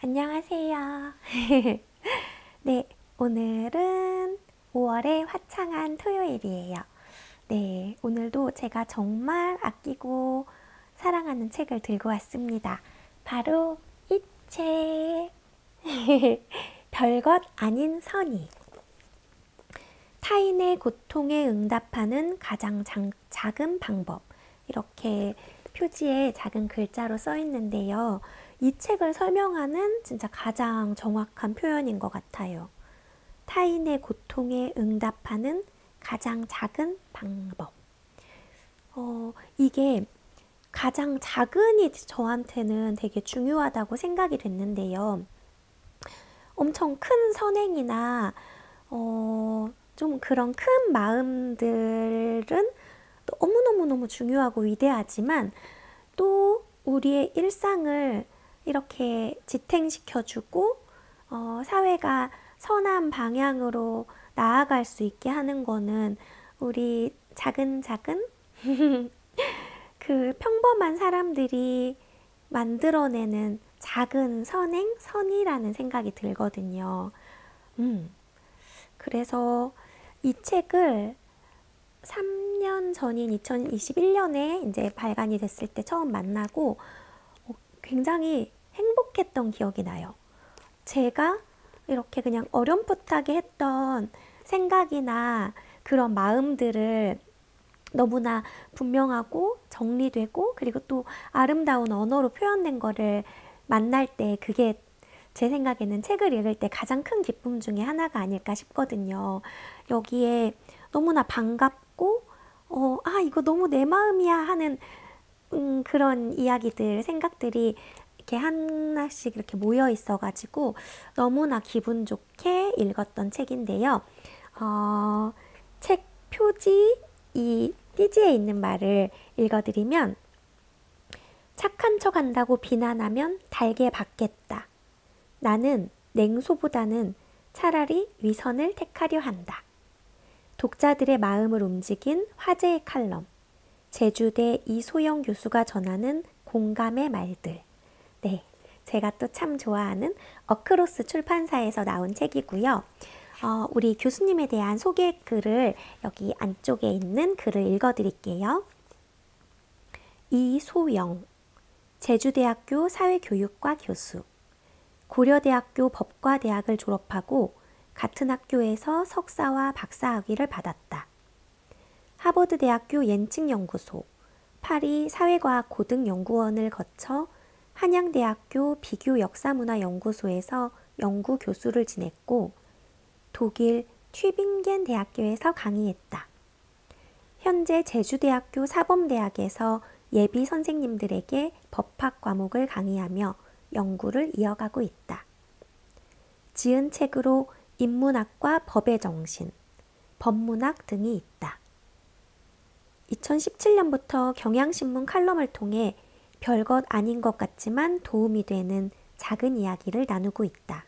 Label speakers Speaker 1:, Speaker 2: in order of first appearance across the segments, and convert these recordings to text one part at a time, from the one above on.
Speaker 1: 안녕하세요. 네, 오늘은 5월의 화창한 토요일이에요. 네, 오늘도 제가 정말 아끼고 사랑하는 책을 들고 왔습니다. 바로 이 책. 별것 아닌 선의. 타인의 고통에 응답하는 가장 작은 방법. 이렇게 표지에 작은 글자로 써 있는데요. 이 책을 설명하는 진짜 가장 정확한 표현인 것 같아요. 타인의 고통에 응답하는 가장 작은 방법. 이게 가장 작은이 저한테는 되게 중요하다고 생각이 됐는데요. 엄청 큰 선행이나 좀 그런 큰 마음들은 너무너무너무 중요하고 위대하지만 또 우리의 일상을 이렇게 지탱시켜주고 사회가 선한 방향으로 나아갈 수 있게 하는 거는 우리 작은 그 평범한 사람들이 만들어내는 작은 선행, 선의라는 생각이 들거든요. 그래서 이 책을 3년 전인 2021년에 이제 발간이 됐을 때 처음 만나고 굉장히 행복했던 기억이 나요. 제가 이렇게 그냥 어렴풋하게 했던 생각이나 그런 마음들을 너무나 분명하고 정리되고 그리고 또 아름다운 언어로 표현된 거를 만날 때 그게 제 생각에는 책을 읽을 때 가장 큰 기쁨 중에 하나가 아닐까 싶거든요. 여기에 너무나 반갑고 이거 너무 내 마음이야 하는 그런 이야기들, 생각들이 이렇게 하나씩 이렇게 모여 있어가지고 너무나 기분 좋게 읽었던 책인데요. 책 표지 이 띠지에 있는 말을 읽어드리면 착한 척 한다고 비난하면 달게 받겠다. 나는 냉소보다는 차라리 위선을 택하려 한다. 독자들의 마음을 움직인 화제의 칼럼. 제주대 이소영 교수가 전하는 공감의 말들. 네, 제가 또 참 좋아하는 어크로스 출판사에서 나온 책이고요. 우리 교수님에 대한 소개 글을 여기 안쪽에 있는 글을 읽어드릴게요. 이소영, 제주대학교 사회교육과 교수, 고려대학교 법과대학을 졸업하고 같은 학교에서 석사와 박사학위를 받았다. 하버드대학교 옌칭연구소, 파리 사회과학 고등연구원을 거쳐 한양대학교 비교역사문화연구소에서 연구교수를 지냈고 독일 튜빙겐 대학교에서 강의했다. 현재 제주대학교 사범대학에서 예비 선생님들에게 법학 과목을 강의하며 연구를 이어가고 있다. 지은 책으로 인문학과 법의 정신, 법문학 등이 있다. 2017년부터 경향신문 칼럼을 통해 별것 아닌 것 같지만 도움이 되는 작은 이야기를 나누고 있다.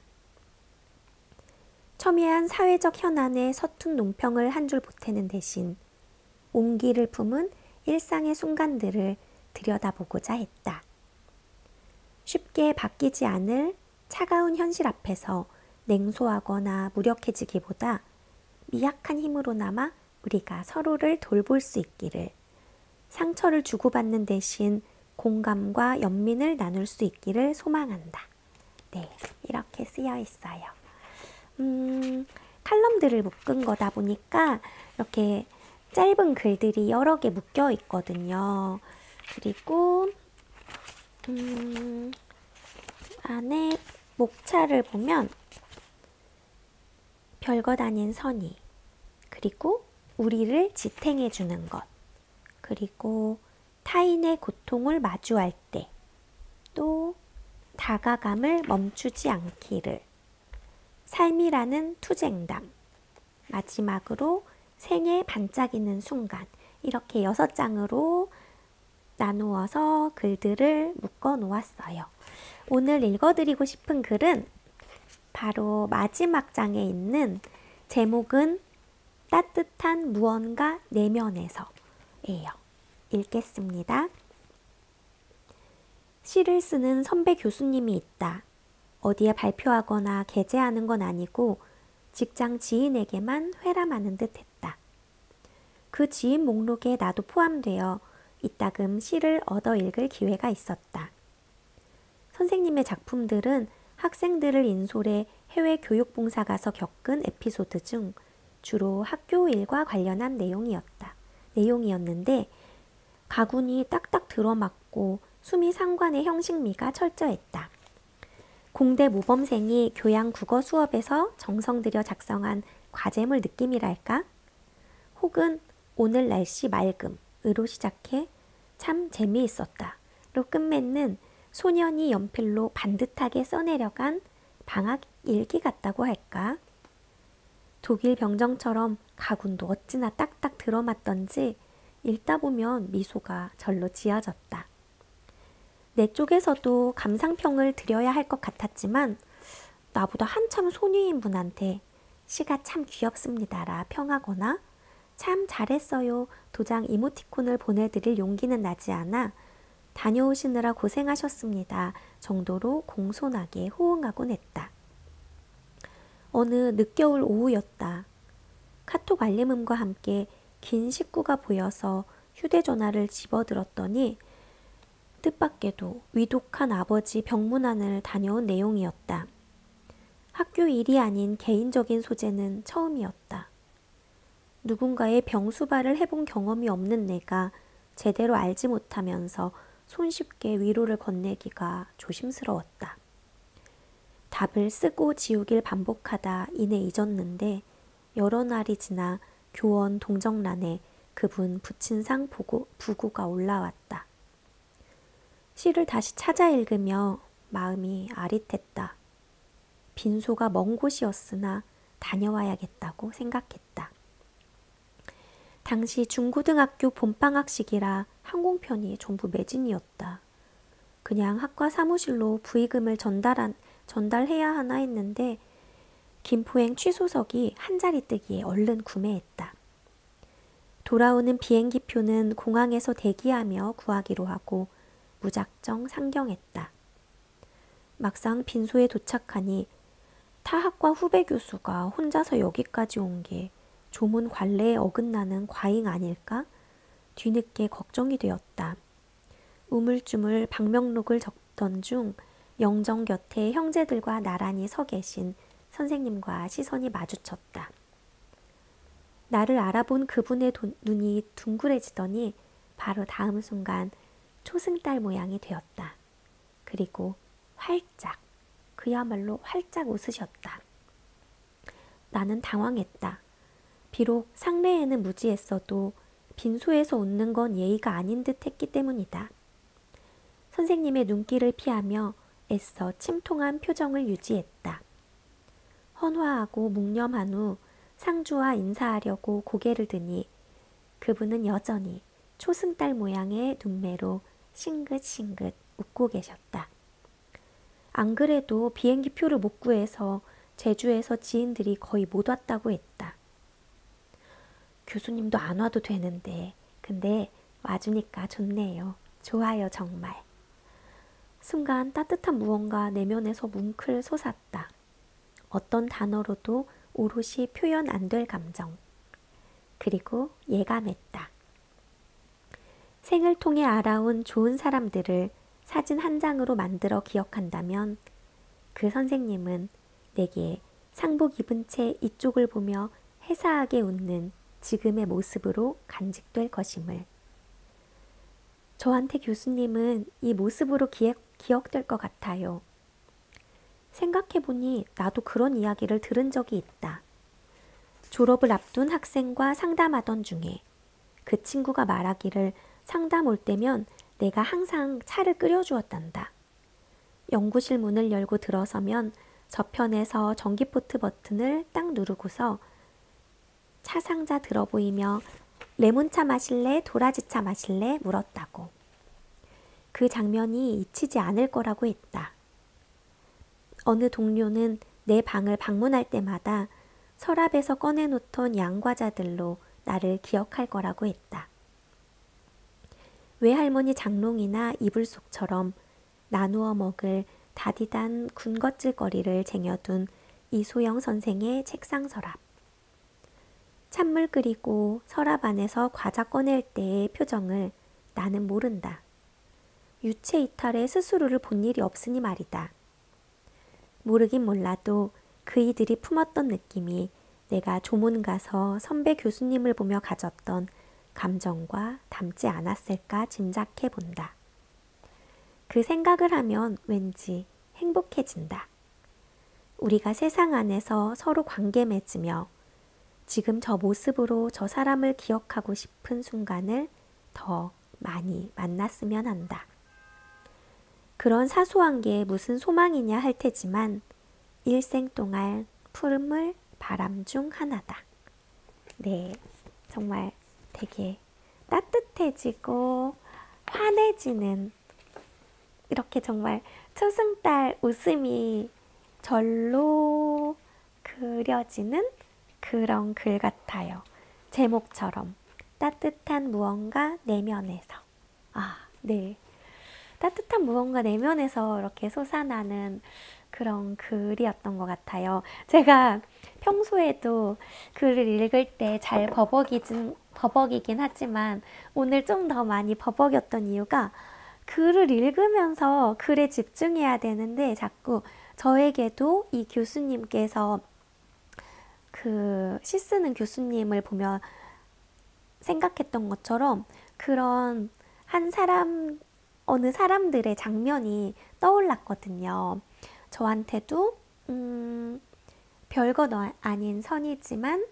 Speaker 1: 첨예한 사회적 현안에 서툰 논평을 한 줄 보태는 대신 온기를 품은 일상의 순간들을 들여다보고자 했다. 쉽게 바뀌지 않을 차가운 현실 앞에서 냉소하거나 무력해지기보다 미약한 힘으로나마 우리가 서로를 돌볼 수 있기를, 상처를 주고받는 대신 공감과 연민을 나눌 수 있기를 소망한다. 네, 이렇게 쓰여 있어요. 칼럼들을 묶은 거다 보니까 이렇게 짧은 글들이 여러 개 묶여 있거든요. 그리고 안에 목차를 보면 별것 아닌 선의, 그리고 우리를 지탱해 주는 것, 그리고 타인의 고통을 마주할 때, 또 다가감을 멈추지 않기를, 삶이라는 투쟁담, 마지막으로 생의 반짝이는 순간, 이렇게 6장으로 나누어서 글들을 묶어 놓았어요. 오늘 읽어드리고 싶은 글은 바로 마지막 장에 있는 제목은 따뜻한 무언가 내면에서예요. 읽겠습니다. 시를 쓰는 선배 교수님이 있다. 어디에 발표하거나 게재하는 건 아니고 직장 지인에게만 회람하는 듯 했다. 그 지인 목록에 나도 포함되어 이따금 시를 얻어 읽을 기회가 있었다. 선생님의 작품들은 학생들을 인솔해 해외 교육봉사 가서 겪은 에피소드 중 주로 학교 일과 관련한 내용이었는데 가군이 딱딱 들어맞고 수미 상관의 형식미가 철저했다. 공대 모범생이 교양 국어 수업에서 정성 들여 작성한 과제물 느낌이랄까? 혹은 오늘 날씨 맑음으로 시작해 참 재미있었다로 끝맺는 소년이 연필로 반듯하게 써내려간 방학 일기 같다고 할까? 독일 병정처럼 가군도 어찌나 딱딱 들어맞던지 읽다 보면 미소가 절로 지어졌다. 내 쪽에서도 감상평을 드려야 할 것 같았지만 나보다 한참 소녀인 분한테 시가 참 귀엽습니다라 평하거나 참 잘했어요 도장 이모티콘을 보내드릴 용기는 나지 않아 다녀오시느라 고생하셨습니다 정도로 공손하게 호응하곤 했다. 어느 늦겨울 오후였다. 카톡 알림음과 함께 긴 식구가 보여서 휴대전화를 집어들었더니 뜻밖에도 위독한 아버지 병문안을 다녀온 내용이었다. 학교 일이 아닌 개인적인 소재는 처음이었다. 누군가의 병수발을 해본 경험이 없는 내가 제대로 알지 못하면서 손쉽게 위로를 건네기가 조심스러웠다. 답을 쓰고 지우길 반복하다 이내 잊었는데 여러 날이 지나 교원 동정란에 그분 부친상 부고가 올라왔다. 시를 다시 찾아 읽으며 마음이 아릿했다. 빈소가 먼 곳이었으나 다녀와야겠다고 생각했다. 당시 중고등학교 봄방학식이라 항공편이 전부 매진이었다. 그냥 학과 사무실로 부의금을 전달해야 하나 했는데 김포행 취소석이 한 자리 뜨기에 얼른 구매했다. 돌아오는 비행기표는 공항에서 대기하며 구하기로 하고 무작정 상경했다. 막상 빈소에 도착하니 타 학과 후배 교수가 혼자서 여기까지 온 게 조문 관례에 어긋나는 과잉 아닐까? 뒤늦게 걱정이 되었다. 우물쭈물 방명록을 적던 중 영정 곁에 형제들과 나란히 서 계신 선생님과 시선이 마주쳤다. 나를 알아본 그분의 눈이 둥그레지더니 바로 다음 순간 초승달 모양이 되었다. 그리고 활짝, 그야말로 활짝 웃으셨다. 나는 당황했다. 비록 상례에는 무지했어도 빈소에서 웃는 건 예의가 아닌 듯 했기 때문이다. 선생님의 눈길을 피하며 애써 침통한 표정을 유지했다. 헌화하고 묵념한 후 상주와 인사하려고 고개를 드니 그분은 여전히 초승달 모양의 눈매로 싱긋싱긋 웃고 계셨다. 안 그래도 비행기 표를 못 구해서 제주에서 지인들이 거의 못 왔다고 했다. 교수님도 안 와도 되는데 근데 와주니까 좋네요. 좋아요 정말. 순간 따뜻한 무언가 내면에서 뭉클 솟았다. 어떤 단어로도 오롯이 표현 안 될 감정. 그리고 예감했다. 생을 통해 알아온 좋은 사람들을 사진 한 장으로 만들어 기억한다면 그 선생님은 내게 상복 입은 채 이쪽을 보며 해사하게 웃는 지금의 모습으로 간직될 것임을. 저한테 교수님은 이 모습으로 기억될 것 같아요. 생각해보니 나도 그런 이야기를 들은 적이 있다. 졸업을 앞둔 학생과 상담하던 중에 그 친구가 말하기를 상담 올 때면 내가 항상 차를 끓여주었단다. 연구실 문을 열고 들어서면 저편에서 전기포트 버튼을 딱 누르고서 차 상자 들어 보이며 레몬차 마실래? 도라지차 마실래? 물었다고. 그 장면이 잊히지 않을 거라고 했다. 어느 동료는 내 방을 방문할 때마다 서랍에서 꺼내놓던 양과자들로 나를 기억할 거라고 했다. 외할머니 장롱이나 이불속처럼 나누어 먹을 다디단 군것질거리를 쟁여둔 이소영 선생의 책상 서랍. 찬물 끓이고 서랍 안에서 과자 꺼낼 때의 표정을 나는 모른다. 유체 이탈에 스스로를 본 일이 없으니 말이다. 모르긴 몰라도 그이들이 품었던 느낌이 내가 조문 가서 선배 교수님을 보며 가졌던 감정과 닮지 않았을까 짐작해 본다. 그 생각을 하면 왠지 행복해진다. 우리가 세상 안에서 서로 관계 맺으며 지금 저 모습으로 저 사람을 기억하고 싶은 순간을 더 많이 만났으면 한다. 그런 사소한 게 무슨 소망이냐 할 테지만 일생 동안 푸름을 바람 중 하나다. 네, 정말 되게 따뜻해지고 환해지는 이렇게 정말 초승달 웃음이 절로 그려지는 그런 글 같아요. 제목처럼 따뜻한 무언가 내면에서. 네. 따뜻한 무언가 내면에서 이렇게 솟아나는 그런 글이었던 것 같아요. 제가 평소에도 글을 읽을 때 잘 버벅이긴 하지만 오늘 좀 더 많이 버벅였던 이유가 글을 읽으면서 글에 집중해야 되는데 자꾸 저에게도 이 교수님께서 시 쓰는 교수님을 보며 생각했던 것처럼 그런 어느 사람들의 장면이 떠올랐거든요. 저한테도 별것 아닌 선이지만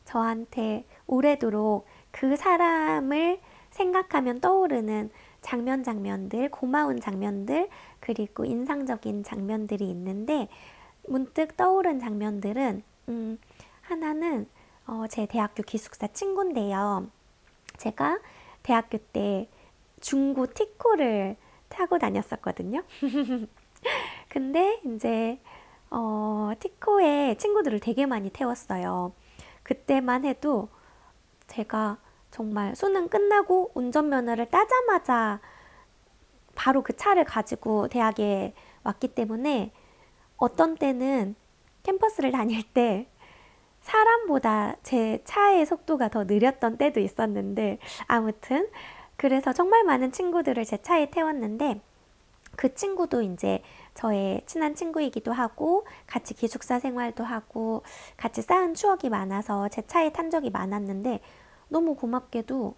Speaker 1: 저한테 오래도록 그 사람을 생각하면 떠오르는 장면들, 고마운 장면들, 그리고 인상적인 장면들이 있는데 문득 떠오른 장면들은 하나는 제 대학교 기숙사 친구인데요. 제가 대학교 때 중고 티코를 타고 다녔었거든요. 근데 이제 티코에 친구들을 되게 많이 태웠어요. 그때만 해도 제가 정말 수능 끝나고 운전면허를 따자마자 바로 그 차를 가지고 대학에 왔기 때문에 어떤 때는 캠퍼스를 다닐 때 사람보다 제 차의 속도가 더 느렸던 때도 있었는데 아무튼 그래서 정말 많은 친구들을 제 차에 태웠는데 그 친구도 이제 저의 친한 친구이기도 하고 같이 기숙사 생활도 하고 같이 쌓은 추억이 많아서 제 차에 탄 적이 많았는데 너무 고맙게도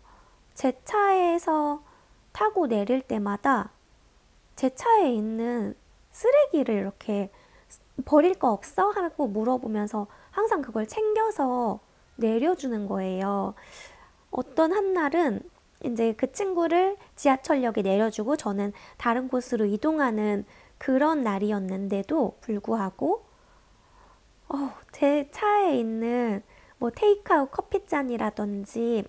Speaker 1: 제 차에서 타고 내릴 때마다 제 차에 있는 쓰레기를 이렇게 버릴 거 없어? 하고 물어보면서 항상 그걸 챙겨서 내려주는 거예요. 어떤 한날은 이제 그 친구를 지하철역에 내려주고 저는 다른 곳으로 이동하는 그런 날이었는데도 불구하고 제 차에 있는 뭐 테이크아웃 커피잔이라든지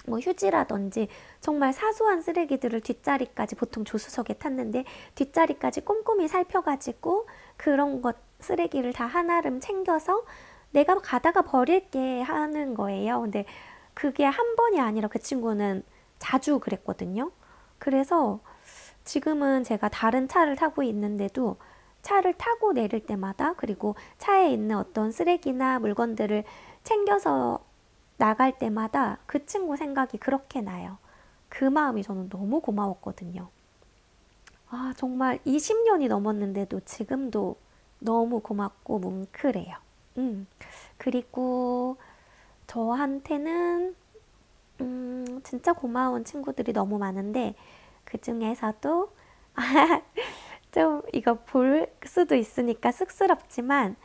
Speaker 1: 뭐 휴지라든지 정말 사소한 쓰레기들을 뒷자리까지 보통 조수석에 탔는데 뒷자리까지 꼼꼼히 살펴가지고 그런 것 쓰레기를 다 하나름 챙겨서 내가 가다가 버릴게 하는 거예요. 근데 그게 한 번이 아니라 그 친구는 자주 그랬거든요. 그래서 지금은 제가 다른 차를 타고 있는데도 차를 타고 내릴 때마다 그리고 차에 있는 어떤 쓰레기나 물건들을 챙겨서 나갈 때마다 그 친구 생각이 그렇게 나요. 그 마음이 저는 너무 고마웠거든요. 정말 20년이 넘었는데도 지금도 너무 고맙고 뭉클해요. 그리고 저한테는 진짜 고마운 친구들이 너무 많은데 그 중에서도 좀 이거 볼 수도 있으니까 쑥스럽지만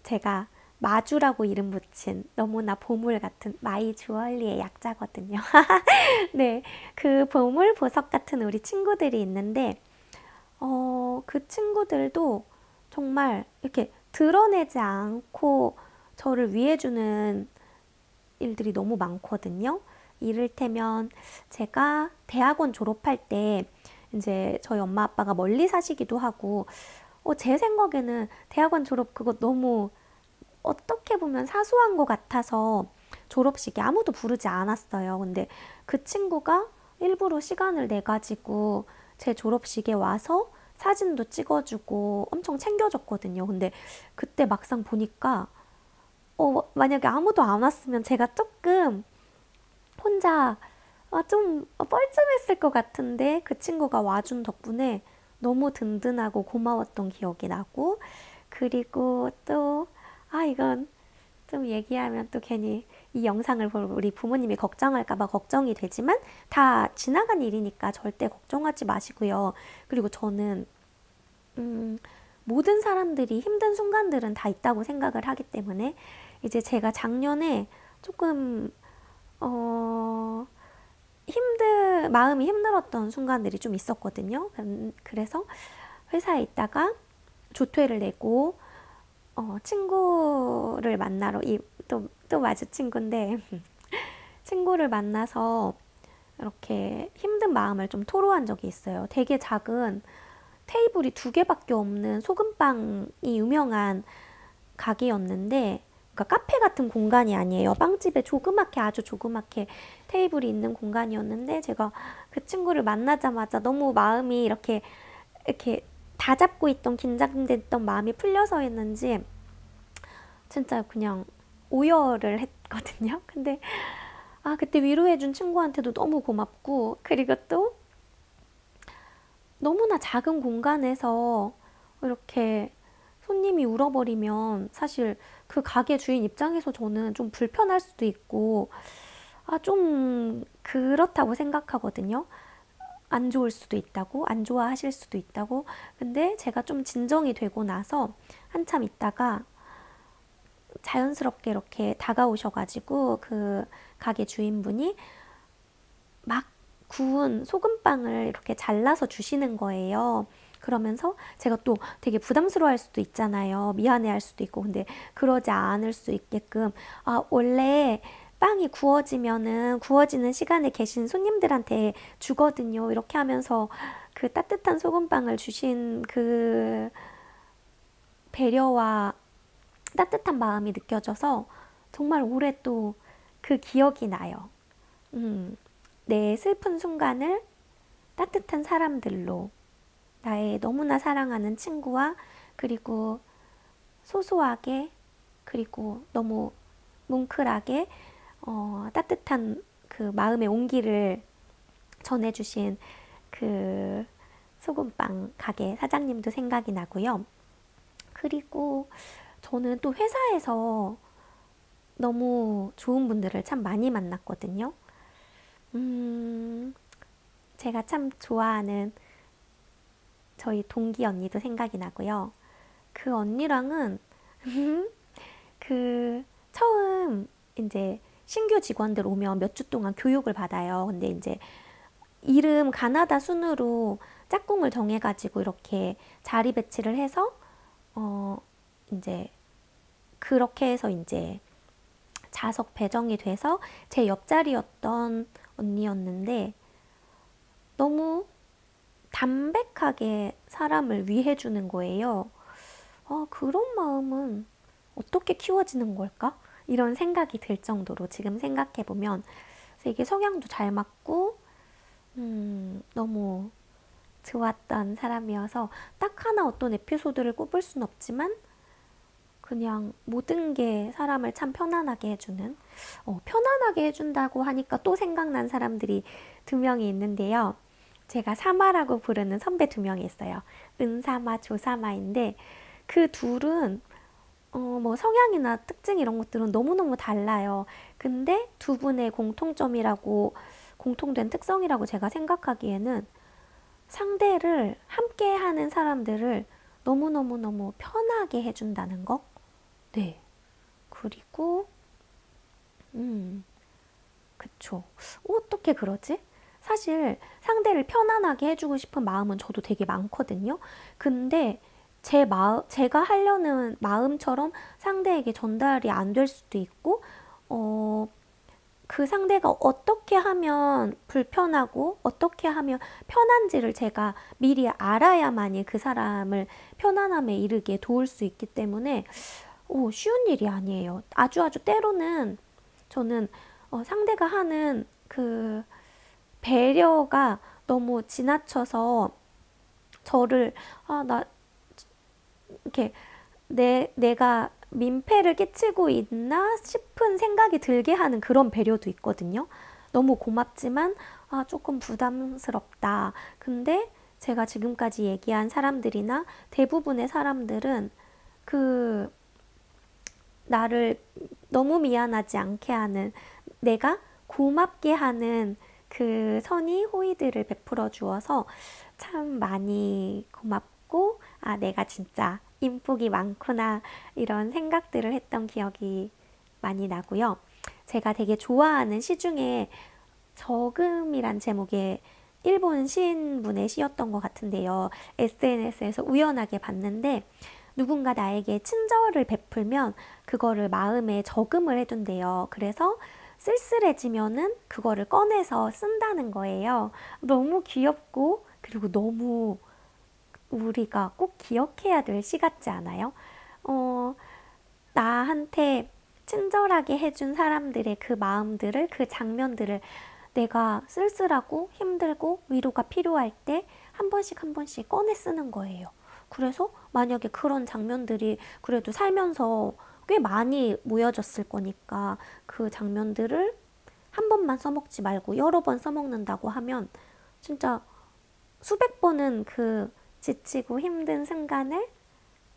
Speaker 1: 제가 마주라고 이름 붙인 너무나 보물 같은 마이 주얼리의 약자거든요. 네, 그 보물 보석 같은 우리 친구들이 있는데 그 친구들도 정말 이렇게 드러내지 않고 저를 위해주는 일들이 너무 많거든요. 이를테면 제가 대학원 졸업할 때 이제 저희 엄마 아빠가 멀리 사시기도 하고 제 생각에는 대학원 졸업 그거 너무 어떻게 보면 사소한 것 같아서 졸업식에 아무도 부르지 않았어요. 근데 그 친구가 일부러 시간을 내 가지고 제 졸업식에 와서 사진도 찍어주고 엄청 챙겨줬거든요. 근데 그때 막상 보니까 만약에 아무도 안 왔으면 제가 조금 혼자 좀 뻘쭘했을 것 같은데 그 친구가 와준 덕분에 너무 든든하고 고마웠던 기억이 나고, 그리고 또 이건 좀 얘기하면 또 괜히 이 영상을 보고 우리 부모님이 걱정할까 봐 걱정이 되지만 다 지나간 일이니까 절대 걱정하지 마시고요. 그리고 저는 모든 사람들이 힘든 순간들은 다 있다고 생각을 하기 때문에 이제 제가 작년에 조금 마음이 힘들었던 순간들이 좀 있었거든요. 그래서 회사에 있다가 조퇴를 내고 친구를 만나러 또 마주 친구인데 친구를 만나서 이렇게 힘든 마음을 좀 토로한 적이 있어요. 되게 작은 테이블이 2개밖에 없는 소금빵이 유명한 가게였는데, 그러니까 카페 같은 공간이 아니에요. 빵집에 아주 조그맣게 테이블이 있는 공간이었는데, 제가 그 친구를 만나자마자 너무 마음이 이렇게 다 잡고 있던 긴장됐던 마음이 풀려서였는지 진짜 그냥 오열을 했거든요. 근데 그때 위로해준 친구한테도 너무 고맙고, 그리고 또 너무나 작은 공간에서 이렇게 손님이 울어버리면 사실 그 가게 주인 입장에서 저는 좀 불편할 수도 있고 좀 그렇다고 생각하거든요. 안 좋을 수도 있다고, 안 좋아하실 수도 있다고. 근데 제가 좀 진정이 되고 나서 한참 있다가 자연스럽게 이렇게 다가오셔가지고 그 가게 주인분이 막 구운 소금빵을 이렇게 잘라서 주시는 거예요. 그러면서 제가 또 되게 부담스러워할 수도 있잖아요. 미안해할 수도 있고. 근데 그러지 않을 수 있게끔 원래 빵이 구워지는 시간에 계신 손님들한테 주거든요. 이렇게 하면서 그 따뜻한 소금빵을 주신 그 배려와 따뜻한 마음이 느껴져서 정말 오래 또 그 기억이 나요. 내 슬픈 순간을 따뜻한 사람들로, 나의 너무나 사랑하는 친구와, 그리고 소소하게, 그리고 너무 뭉클하게 따뜻한 그 마음의 온기를 전해주신 그 소금빵 가게 사장님도 생각이 나고요. 그리고 저는 또 회사에서 너무 좋은 분들을 참 많이 만났거든요. 제가 참 좋아하는 저희 동기 언니도 생각이 나고요. 그 언니랑은 처음 이제 신규 직원들 오면 몇 주 동안 교육을 받아요. 근데 이제 이름 가나다 순으로 짝꿍을 정해가지고 이렇게 자리 배치를 해서 이제 그렇게 해서 이제 좌석 배정이 돼서 제 옆자리였던 언니였는데 너무 담백하게 사람을 위해주는 거예요. 그런 마음은 어떻게 키워지는 걸까? 이런 생각이 들 정도로 지금 생각해보면 이게 성향도 잘 맞고 너무 좋았던 사람이어서 딱 하나 어떤 에피소드를 꼽을 순 없지만 그냥 모든 게 사람을 참 편안하게 해주는, 편안하게 해준다고 하니까 또 생각난 사람들이 2명이 있는데요. 제가 사마라고 부르는 선배 2명이 있어요. 은사마, 조사마인데 그 둘은 뭐 성향이나 특징 이런 것들은 너무너무 달라요. 근데 두 분의 공통된 특성이라고 제가 생각하기에는 상대를 함께하는 사람들을 너무너무너무 편하게 해준다는 거. 네. 그리고 그쵸. 어떻게 그러지? 사실 상대를 편안하게 해주고 싶은 마음은 저도 되게 많거든요. 근데 제가 하려는 마음처럼 상대에게 전달이 안 될 수도 있고, 그 상대가 어떻게 하면 불편하고 어떻게 하면 편한지를 제가 미리 알아야만이 그 사람을 편안함에 이르게 도울 수 있기 때문에 쉬운 일이 아니에요. 아주 때로는 저는 상대가 하는 그 배려가 너무 지나쳐서 저를 나 이렇게 내가 민폐를 끼치고 있나 싶은 생각이 들게 하는 그런 배려도 있거든요. 너무 고맙지만 조금 부담스럽다. 근데 제가 지금까지 얘기한 사람들이나 대부분의 사람들은 그 나를 너무 미안하지 않게 하는, 내가 고맙게 하는 그 선의 호의들을 베풀어 주어서 참 많이 고맙고, 내가 진짜 인복이 많구나, 이런 생각들을 했던 기억이 많이 나고요. 제가 되게 좋아하는 시 중에 저금이란 제목의 일본 시인분의 시였던 것 같은데요. SNS에서 우연하게 봤는데, 누군가 나에게 친절을 베풀면 그거를 마음에 저금을 해둔대요. 그래서 쓸쓸해지면은 그거를 꺼내서 쓴다는 거예요. 너무 귀엽고, 그리고 너무 우리가 꼭 기억해야 될 시 같지 않아요? 나한테 친절하게 해준 사람들의 그 마음들을, 그 장면들을 내가 쓸쓸하고 힘들고 위로가 필요할 때 한 번씩 한 번씩 꺼내 쓰는 거예요. 그래서 만약에 그런 장면들이 그래도 살면서 꽤 많이 모여졌을 거니까, 그 장면들을 한 번만 써먹지 말고 여러 번 써먹는다고 하면 진짜 수백 번은 그 지치고 힘든 순간을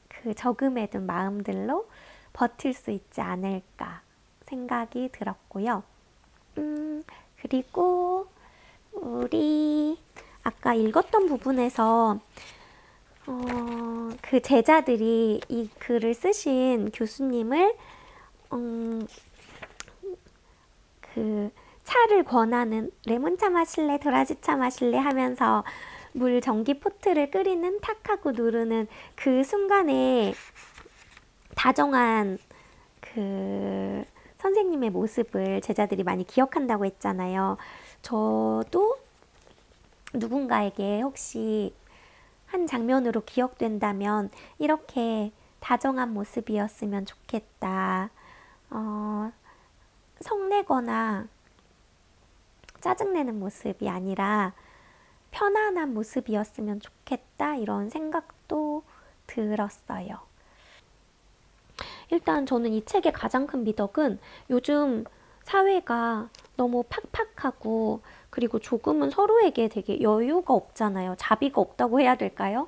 Speaker 1: 그 저금해둔 마음들로 버틸 수 있지 않을까 생각이 들었고요. 그리고 우리 아까 읽었던 부분에서 그 제자들이 이 글을 쓰신 교수님을 그 차를 권하는, 레몬차 마실래 도라지차 마실래 하면서 물 전기 포트를 끓이는 탁하고 누르는 그 순간에 다정한 그 선생님의 모습을 제자들이 많이 기억한다고 했잖아요. 저도 누군가에게 혹시 한 장면으로 기억된다면 이렇게 다정한 모습이었으면 좋겠다. 성내거나 짜증내는 모습이 아니라 편안한 모습이었으면 좋겠다, 이런 생각도 들었어요. 일단 저는 이 책의 가장 큰 미덕은 요즘 사회가 너무 팍팍하고, 그리고 조금은 서로에게 되게 여유가 없잖아요. 자비가 없다고 해야 될까요?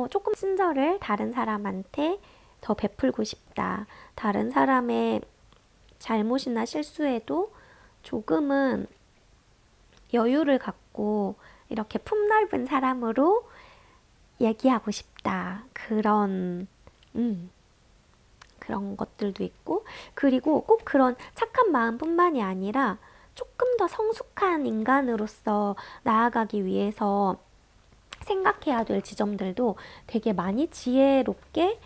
Speaker 1: 조금 친절을 다른 사람한테 더 베풀고 싶다. 다른 사람의 잘못이나 실수에도 조금은 여유를 갖고 이렇게 품넓은 사람으로 얘기하고 싶다. 그런 것들도 있고, 그리고 꼭 그런 착한 마음뿐만이 아니라 조금 더 성숙한 인간으로서 나아가기 위해서 생각해야 될 지점들도 되게 많이 지혜롭게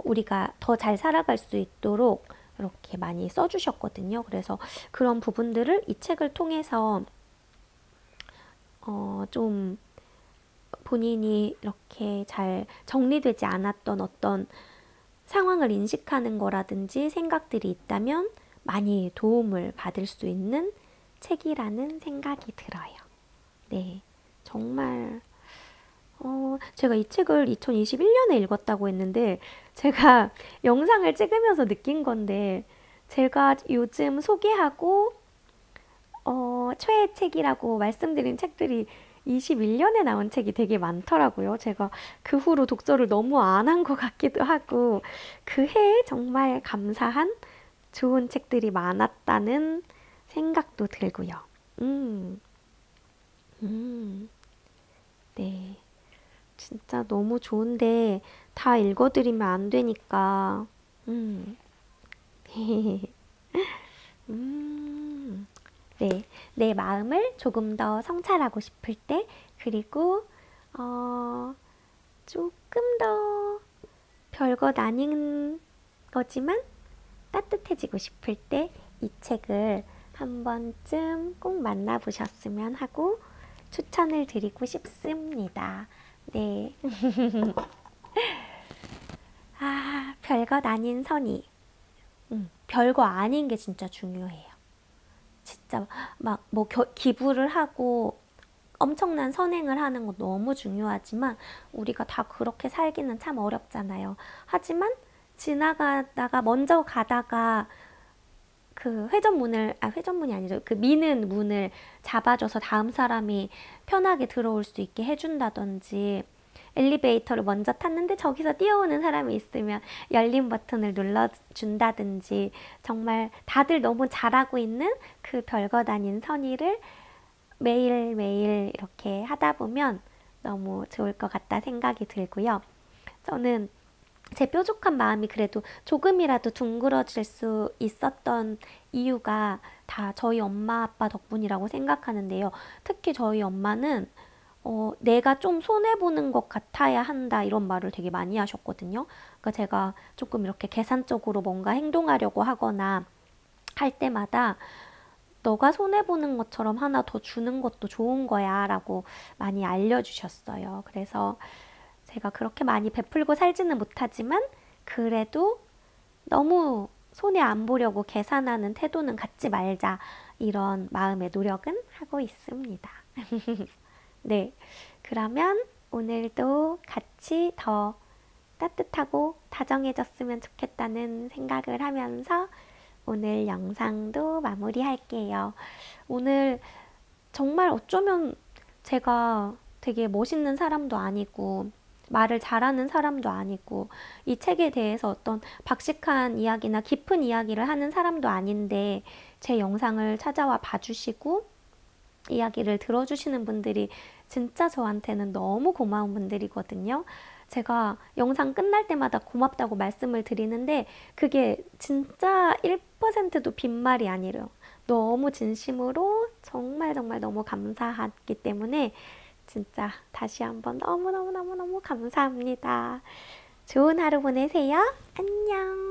Speaker 1: 우리가 더 잘 살아갈 수 있도록 이렇게 많이 써주셨거든요. 그래서 그런 부분들을 이 책을 통해서 좀 본인이 이렇게 잘 정리되지 않았던 어떤 상황을 인식하는 거라든지 생각들이 있다면 많이 도움을 받을 수 있는 책이라는 생각이 들어요. 네, 정말 제가 이 책을 2021년에 읽었다고 했는데, 제가 영상을 찍으면서 느낀 건데, 제가 요즘 소개하고 최애 책이라고 말씀드린 책들이 21년에 나온 책이 되게 많더라고요. 제가 그 후로 독서를 너무 안 한 것 같기도 하고, 그 해에 정말 감사한 좋은 책들이 많았다는 생각도 들고요. 네. 진짜 너무 좋은데 다 읽어드리면 안 되니까. 네. 내 마음을 조금 더 성찰하고 싶을 때, 그리고 조금 더 별것 아닌 거지만 따뜻해지고 싶을 때 이 책을 한 번쯤 꼭 만나보셨으면 하고 추천을 드리고 싶습니다. 네. 별것 아닌 선의. 별거 아닌 게 진짜 중요해요. 진짜 막 뭐 기부를 하고 엄청난 선행을 하는 거 너무 중요하지만 우리가 다 그렇게 살기는 참 어렵잖아요. 하지만 지나가다가 먼저 가다가 그 회전문이 아니죠. 그 미는 문을 잡아줘서 다음 사람이 편하게 들어올 수 있게 해준다든지, 엘리베이터를 먼저 탔는데 저기서 뛰어오는 사람이 있으면 열린 버튼을 눌러준다든지, 정말 다들 너무 잘하고 있는 그 별것 아닌 선의를 매일매일 이렇게 하다 보면 너무 좋을 것 같다 생각이 들고요. 저는 제 뾰족한 마음이 그래도 조금이라도 둥그러질 수 있었던 이유가 다 저희 엄마 아빠 덕분이라고 생각하는데요. 특히 저희 엄마는 내가 좀 손해보는 것 같아야 한다 이런 말을 되게 많이 하셨거든요. 그러니까 제가 조금 이렇게 계산적으로 뭔가 행동하려고 하거나 할 때마다 너가 손해보는 것처럼 하나 더 주는 것도 좋은 거야 라고 많이 알려주셨어요. 그래서 제가 그렇게 많이 베풀고 살지는 못하지만 그래도 너무 손해 안 보려고 계산하는 태도는 갖지 말자, 이런 마음의 노력은 하고 있습니다. 네, 그러면 오늘도 같이 더 따뜻하고 다정해졌으면 좋겠다는 생각을 하면서 오늘 영상도 마무리할게요. 오늘 정말 어쩌면 제가 되게 멋있는 사람도 아니고 말을 잘하는 사람도 아니고 이 책에 대해서 어떤 박식한 이야기나 깊은 이야기를 하는 사람도 아닌데 제 영상을 찾아와 봐주시고 이야기를 들어주시는 분들이 진짜 저한테는 너무 고마운 분들이거든요. 제가 영상 끝날 때마다 고맙다고 말씀을 드리는데 그게 진짜 1%도 빈말이 아니래요. 너무 진심으로 정말 정말 너무 감사하기 때문에 진짜 다시 한번 너무너무너무너무 감사합니다. 좋은 하루 보내세요. 안녕.